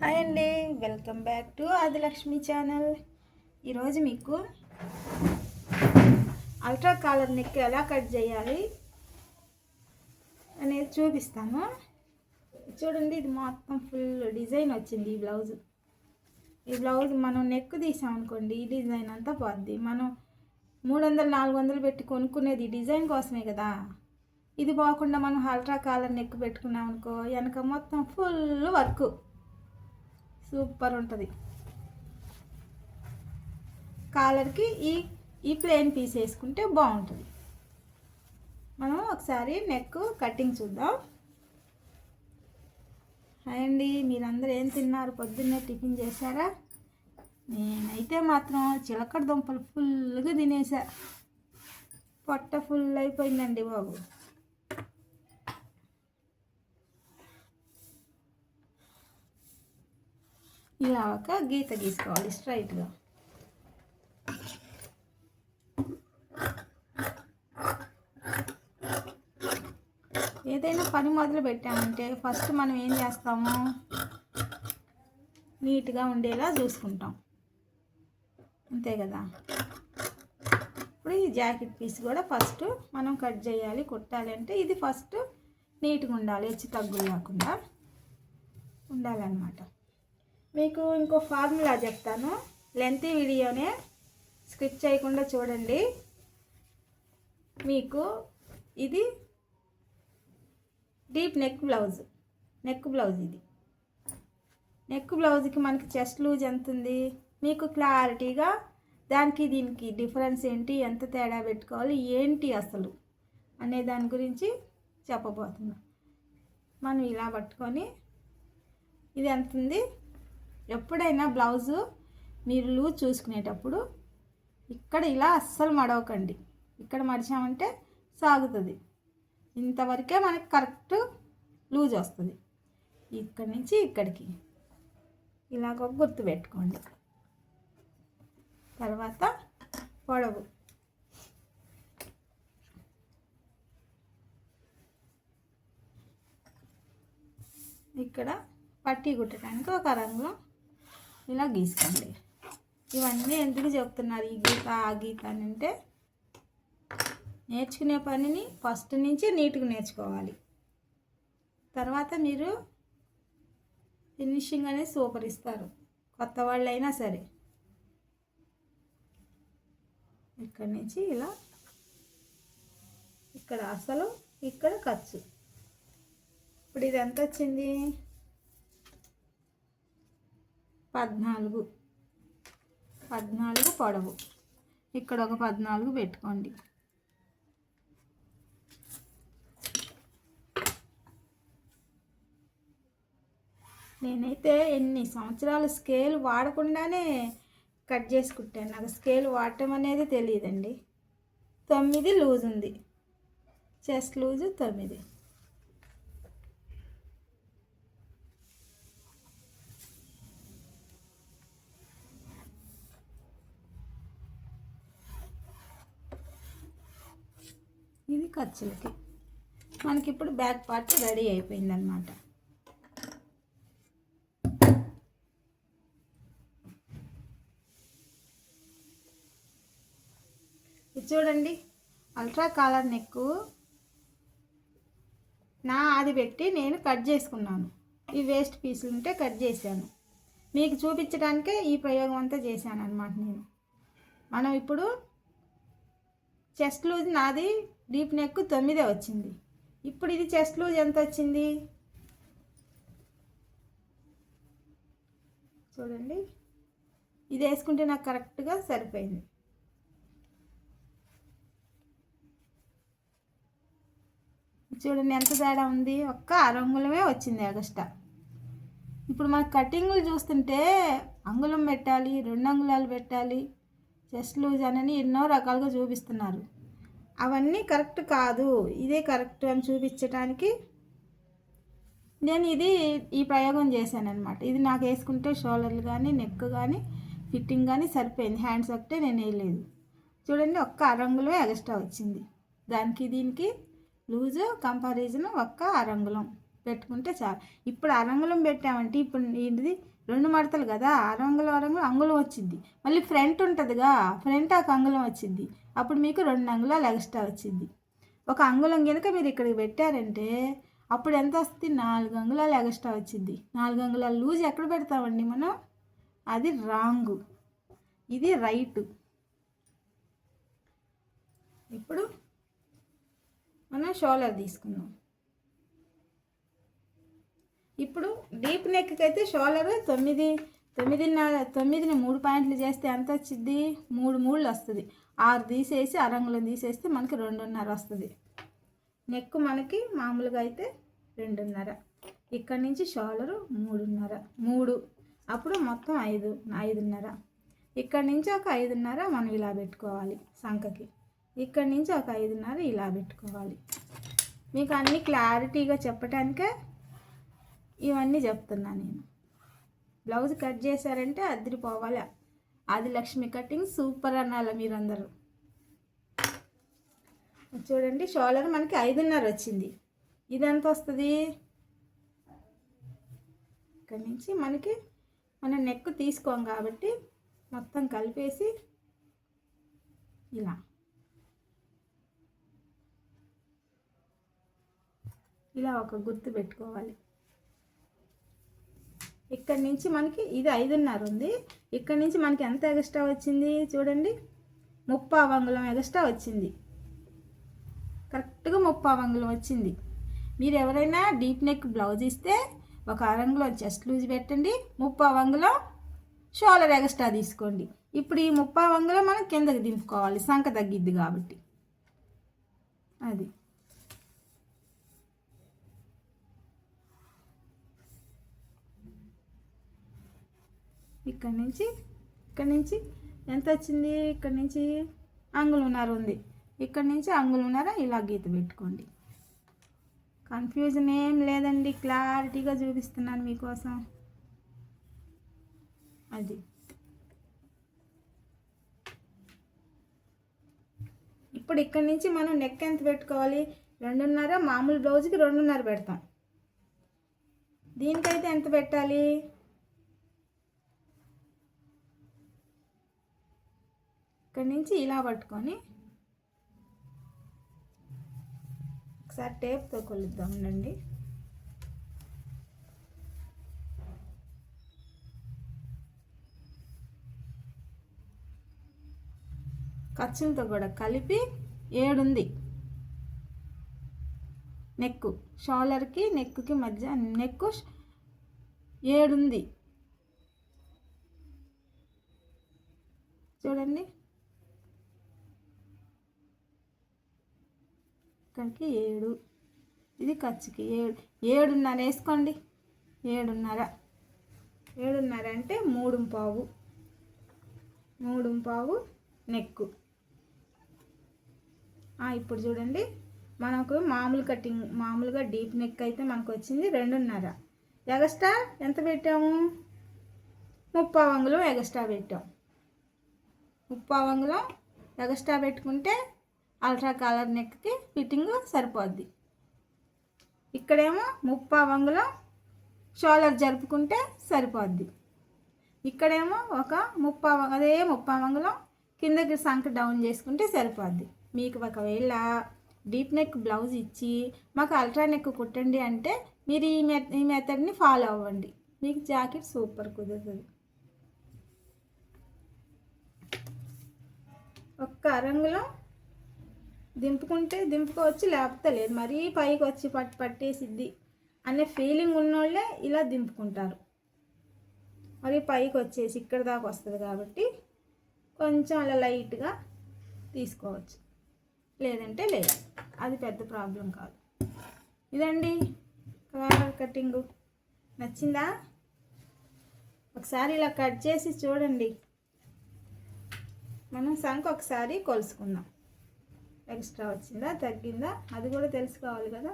Hi అండి, welcome back to Adilakshmi channel. ఈరోజు మీకు అల్ట్రా కాలర్ నెక్ ఎలా కట్ చేయాలి అనేది చూపిస్తాను. చూడండి, ఇది మొత్తం ఫుల్ డిజైన్ వచ్చింది. ఈ బ్లౌజ్ మనం నెక్ తీసామనుకోండి, ఈ డిజైన్ అంతా పోద్ది. మనం 300-400 పెట్టి కొనుక్కునేది ఈ డిజైన్ కోసమే కదా. ఇది పోకుండా మనం అల్ట్రా కాలర్ నెక్ పెట్టుకున్నాం అనుకో, వెనక మొత్తం ఫుల్ వర్క్ సూపర్ ఉంటుంది. కాలర్కి ఈ ప్లెయిన్ పీస్ వేసుకుంటే బాగుంటుంది. మనం ఒకసారి నెక్ కటింగ్ చూద్దాం. అండి, మీరందరూ ఏం తిన్నారు? పొద్దున్నే టిఫిన్ చేశారా? నేనైతే మాత్రం చిలకడ దుంపలు ఫుల్గా తినేసా. పొట్ట ఫుల్ అయిపోయిందండి బాబు. ఇలా ఒక గీత గీసుకోవాలి స్ట్రైట్గా. ఏదైనా పని మొదలు పెట్టామంటే ఫస్ట్ మనం ఏం చేస్తాము, నీట్గా ఉండేలా చూసుకుంటాం, అంతే కదా. ఇప్పుడు ఈ జాకెట్ పీస్ కూడా ఫస్ట్ మనం కట్ చేయాలి, కుట్టాలి అంటే ఇది ఫస్ట్ నీట్గా ఉండాలి, హెచ్చు తగ్గులు లేకుండా ఉండాలన్నమాట. మీకు ఇంకో ఫార్ములా చెప్తాను, లెంతీ వీడియోనే స్కిప్ చేయకుండా చూడండి. మీకు ఇది డీప్ నెక్ బ్లౌజ్ ఇది. నెక్ బ్లౌజ్కి మనకి చెస్ట్ లూజ్ ఎంత ఉంది, మీకు క్లారిటీగా దానికి దీనికి డిఫరెన్స్ ఏంటి, ఎంత తేడా పెట్టుకోవాలి ఏంటి అసలు అనే దాని గురించి చెప్పబోతున్నా. మనం ఇలా పట్టుకొని ఇది ఎంత ఉంది. ఎప్పుడైనా బ్లౌజు మీరు లూజ్ చూసుకునేటప్పుడు ఇక్కడ ఇలా అస్సలు మడవకండి. ఇక్కడ మడిచామంటే సాగుతుంది. ఇంతవరకే మనకి కరెక్ట్ లూజ్ వస్తుంది. ఇక్కడి నుంచి ఇక్కడికి ఇలాగ గుర్తు పెట్టుకోండి. తర్వాత పొడవు ఇక్కడ పట్టీ కుట్టడానికి ఒక రంగులో ఇలా గీసుకోండి. ఇవన్నీ ఎందుకు చెప్తున్నారు ఈ గీత ఆ గీత అని అంటే, నేర్చుకునే పనిని ఫస్ట్ నుంచి నీట్గా నేర్చుకోవాలి. తర్వాత మీరు ఫినిషింగ్ అనేది సూపర్ ఇస్తారు, కొత్త వాళ్ళు అయినా సరే. ఇక్కడి నుంచి ఇలా ఇక్కడ అసలు ఇక్కడ ఖర్చు. ఇప్పుడు ఇది ఎంత వచ్చింది? 14 పొడవు. ఇక్కడ ఒక 14 పెట్టుకోండి. నేనైతే ఎన్ని సంవత్సరాలు స్కేల్ వాడకుండానే కట్ చేసి కుట్టాను. నాకు స్కేల్ వాడటం అనేది తెలియదండి. 9 లూజ్ ఉంది, చెస్ట్ లూజు 9. ఇది ఖర్చులకి. మనకి ఇప్పుడు బ్యాక్ పార్ట్ రెడీ అయిపోయిందన్నమాట. ఇది చూడండి, అల్ట్రా కాలర్ నెక్ నా ఆది పెట్టి నేను కట్ చేసుకున్నాను. ఈ వేస్ట్ పీసులు ఉంటే కట్ చేశాను. మీకు చూపించడానికే ఈ ప్రయోగం అంతా చేశాను అన్నమాట నేను. మనం ఇప్పుడు చెస్ట్ లూజ్ నాది డీప్ నెక్ 9 వచ్చింది. ఇప్పుడు ఇది చెస్ట్ లూజ్ ఎంత వచ్చింది చూడండి. ఇది వేసుకుంటే నాకు కరెక్ట్గా సరిపోయింది. చూడండి ఎంత తేడా ఉంది, ఒక్క అంగుళమే వచ్చింది ఎగస్ట్రా. ఇప్పుడు మన కటింగ్లు చూస్తుంటే అంగుళం పెట్టాలి, 2 అంగుళాలు పెట్టాలి, చెస్ట్ లూజ్ అని ఎన్నో రకాలుగా చూపిస్తున్నారు. అవన్నీ కరెక్ట్ కాదు, ఇదే కరెక్ట్ అని చూపించడానికి నేను ఈ ప్రయోగం చేశాను అనమాట. ఇది నాకు వేసుకుంటే షోల్డర్లు కానీ నెక్ కానీ ఫిట్టింగ్ కానీ సరిపోయింది. హ్యాండ్స్ ఒకటే నేను వేయలేదు. చూడండి, ఒక్క అరంగులో ఎక్స్ట్రా వచ్చింది. దానికి దీనికి లూజు కంపారిజన్ ఒక్క అరంగులం పెట్టుకుంటే చాలు. ఇప్పుడు అరంగుళం పెట్టామంటే ఇప్పుడు ఇది 2 మడతలు కదా, అరంగుళం అంగుళం వచ్చింది. మళ్ళీ ఫ్రంట్ ఉంటుందిగా, ఫ్రంట్ ఒక అంగుళం వచ్చింది. అప్పుడు మీకు 2 అంగుళాలు ఎక్స్ట్రా వచ్చింది. ఒక అంగుళం కనుక మీరు ఇక్కడికి పెట్టారంటే అప్పుడు ఎంత వస్తుంది? 4 అంగుళాలు ఎక్స్ట్రా వచ్చింది. 4 అంగుళాలు లూజ్ ఎక్కడ పెడతామండి మనం? అది రాంగు, ఇది రైటు. ఇప్పుడు మనం షోల్డర్ తీసుకుందాం. ఇప్పుడు డీప్ నెక్కి అయితే షోల్డర్ 9ని 3 పాయింట్లు చేస్తే ఎంత వచ్చింది? 3 మూళ్ళు వస్తుంది. 6 తీసేసి అరంగుళం తీసేస్తే మనకి 2.5 వస్తుంది. నెక్ మనకి మామూలుగా అయితే 2.5. ఇక్కడ నుంచి షోల్డరు 3.5, 3, అప్పుడు మొత్తం 5.5. ఇక్కడ నుంచి ఒక 5.5 మనం ఇలా పెట్టుకోవాలి సంకకి. ఇక్కడ నుంచి ఒక 5.5 ఇలా పెట్టుకోవాలి. మీకు అన్నీ క్లారిటీగా చెప్పటానికే ఇవన్నీ చెప్తున్నాను నేను. బ్లౌజ్ కట్ చేశారంటే అదిరిపోవాలి. ఆదిలక్ష్మి కటింగ్ సూపర్ అనాలి మీరందరూ. చూడండి, షోల్డర్ మనకి 5.5 వచ్చింది. ఇది ఎంత వస్తుంది? ఇక్కడ నుంచి మనకి మనం నెక్ తీసుకోం కాబట్టి మొత్తం కలిపేసి ఇలా ఒక గుర్తు పెట్టుకోవాలి. ఇక్కడ నుంచి మనకి ఇది 5.5 ఉంది. ఇక్కడ నుంచి మనకి ఎంత ఎక్స్ట్రా వచ్చింది చూడండి, 30 అంగుళం ఎక్స్ట్రా వచ్చింది. కరెక్ట్గా 30 అంగుళం వచ్చింది. మీరు ఎవరైనా డీప్ నెక్ బ్లౌజ్ ఇస్తే ఒక అరంగుళం చెస్ట్ లూజ్ పెట్టండి, 30 అంగుళం షోల్డర్ ఎక్స్ట్రా తీసుకోండి. ఇప్పుడు ఈ 30 అంగుళం మనం కిందకి దింపుకోవాలి, సంక తగ్గిద్ది కాబట్టి. అది ఇక్కడ నుంచి ఎంత వచ్చింది? ఇక్కడ నుంచి అంగుళంన్నర ఉంది. ఇక్కడ నుంచి అంగుళంన్నర ఇలా గీత పెట్టుకోండి. కన్ఫ్యూజన్ ఏం లేదండి, క్లారిటీగా చూపిస్తున్నాను మీకోసం. అది ఇప్పుడు ఇక్కడ నుంచి మనం నెక్ ఎంత పెట్టుకోవాలి? 2.5. మామూలు బ్లౌజ్కి 2.5 పెడతాం. దీనికైతే ఎంత పెట్టాలి? ఇక్కడ నుంచి ఇలా పట్టుకొని ఒకసారి టేప్తో కొలుద్దాం ఉండండి. ఖర్చులతో కూడా కలిపి 7 ఉంది. నెక్ షోల్డర్కి నెక్కి మధ్య నెక్ 7 ఉంది. చూడండి, ఇక్కడికి 7, ఇది ఖర్చుకి 7.5 వేసుకోండి. 7.5 అంటే 3.5 నెక్. ఇప్పుడు చూడండి, మనకు మామూలుగా డీప్ నెక్ అయితే మనకు వచ్చింది 2.5. ఎగస్ట్రా ఎంత పెట్టాము? 30 అంగుళం ఎగస్ట్రా పెట్టాం. 30 అంగుళం ఎగస్ట్రా పెట్టుకుంటే అల్ట్రా కాలర్ నెక్కి ఫిట్టింగ్ సరిపోద్ది. ఇక్కడేమో 30 అంగుళం షోల్డర్ జరుపుకుంటే సరిపోద్ది. ఇక్కడేమో ఒక 30 అంగుళం కిందకి సంక డౌన్ చేసుకుంటే సరిపోద్ది. మీకు ఒకవేళ డీప్ నెక్ బ్లౌజ్ ఇచ్చి మాకు అల్ట్రా నెక్ కుట్టండి అంటే మీరు ఈ మెథడ్ని ఫాలో అవ్వండి, మీకు జాకెట్ సూపర్ కుదురుతుంది. ఒక్క అరంగుళం దింపుకోవచ్చు, లేకపోతే లేదు. మరీ పైకి వచ్చి పట్టేసిద్ది అనే ఫీలింగ్ ఉన్నోళ్ళే ఇలా దింపుకుంటారు. మరి పైకి వచ్చేసి ఇక్కడ దాకా వస్తుంది కాబట్టి కొంచెం అలా లైట్గా తీసుకోవచ్చు, లేదంటే లేదు. అది పెద్ద ప్రాబ్లం కాదు. ఇదండి కాలర్ కటింగు. నచ్చిందా? ఒకసారి ఇలా కట్ చేసి చూడండి. మనం సంక ఒకసారి కొలుసుకుందాం. ఎక్స్ట్రా వచ్చిందా తగ్గిందా అది కూడా తెలుసుకోవాలి కదా.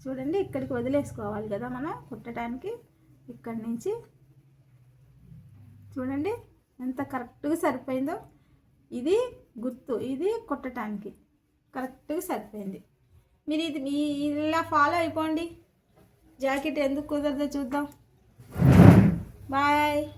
చూడండి, ఇక్కడికి వదిలేసుకోవాలి కదా మనం కుట్టడానికి. ఇక్కడి నుంచి చూడండి ఎంత కరెక్ట్గా సరిపోయిందో. ఇది గుర్తు, ఇది కుట్టడానికి. కరెక్ట్గా సరిపోయింది. మీరు ఇలా ఫాలో అయిపోండి. జాకెట్ ఎందుకు కుదరదో చూద్దాం. బాయ్.